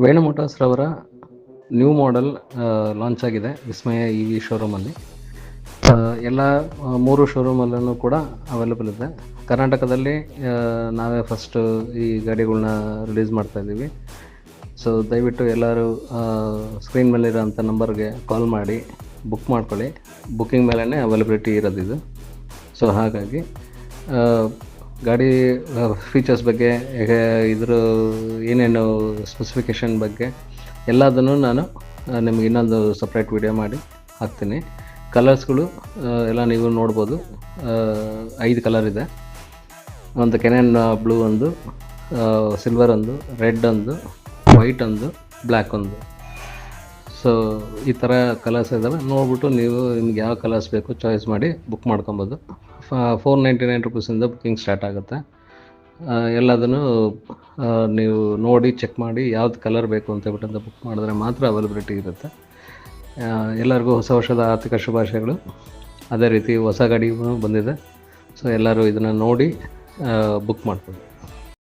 Venu motors ರವರ new model launch ಆಗಿದೆ ವಿಸ್ಮಯ E V ಶೋರೂಮಲ್ಲಿ. ಎಲ್ಲ 3 ಶೋರೂಮಲ್ಲೂ ಕೂಡ ಅವೈಲೇಬಲ್ ಇದೆ. ಕರ್ನಾಟಕದಲ್ಲಿ ನಾವೇ ಫಸ್ಟು ಈ ಗಾಡಿಗಳ್ನ ರಿಲೀಸ್ ಮಾಡ್ತಾಯಿದ್ದೀವಿ. ಸೊ ದಯವಿಟ್ಟು ಎಲ್ಲರೂ ಸ್ಕ್ರೀನ್ ಮೇಲಿರೋಂಥ ನಂಬರ್ಗೆ ಕಾಲ್ ಮಾಡಿ ಬುಕ್ ಮಾಡ್ಕೊಳ್ಳಿ. ಬುಕ್ಕಿಂಗ್ ಮೇಲೇ ಅವೈಲಬಿಲಿಟಿ ಇರೋದಿದು. ಸೊ ಹಾಗಾಗಿ ಗಾಡಿ ಫೀಚರ್ಸ್ ಬಗ್ಗೆ, ಇದ್ರ ಏನೇನು ಸ್ಪೆಸಿಫಿಕೇಷನ್ ಬಗ್ಗೆ ಎಲ್ಲದನ್ನು ನಾನು ನಿಮ್ಗೆ ಇನ್ನೊಂದು ಸಪ್ರೇಟ್ ವಿಡಿಯೋ ಮಾಡಿ ಹಾಕ್ತೀನಿ. ಕಲರ್ಸ್ಗಳು ಎಲ್ಲ ನೀವು ನೋಡ್ಬೋದು. 5 ಕಲರ್ ಇದೆ. ಒಂದು ಕೆನೆನ್ ಬ್ಲೂ, ಒಂದು ಸಿಲ್ವರ್, ಒಂದು ರೆಡ್, ಒಂದು ವೈಟ್, ಒಂದು ಬ್ಲ್ಯಾಕ್ ಒಂದು. ಸೊ ಈ ಥರ ಕಲರ್ಸ್ ಇದ್ದಾವೆ. ನೋಡ್ಬಿಟ್ಟು ನೀವು ನಿಮ್ಗೆ ಯಾವ ಕಲರ್ಸ್ ಬೇಕು ಚಾಯ್ಸ್ ಮಾಡಿ ಬುಕ್ ಮಾಡ್ಕೊಬೋದು. 499 ರುಪೀಸಿಂದ ಬುಕ್ಕಿಂಗ್ ಸ್ಟಾರ್ಟ್ ಆಗುತ್ತೆ. ಎಲ್ಲದನ್ನು ನೀವು ನೋಡಿ ಚೆಕ್ ಮಾಡಿ ಯಾವ್ದು ಕಲರ್ ಬೇಕು ಅಂತ ಹೇಳ್ಬಿಟ್ಟು ಬುಕ್ ಮಾಡಿದ್ರೆ ಮಾತ್ರ ಅವೈಲಬಿಲಿಟಿ ಇರುತ್ತೆ. ಎಲ್ಲರಿಗೂ ಹೊಸ ವರ್ಷದ ಆರ್ಥಿಕ ಶುಭಾಶಯಗಳು. ಅದೇ ರೀತಿ ಹೊಸ ಗಾಡಿಗೂ ಬಂದಿದೆ. ಸೊ ಎಲ್ಲರೂ ಇದನ್ನು ನೋಡಿ ಬುಕ್ ಮಾಡ್ಕೊಳ್ಳಿ.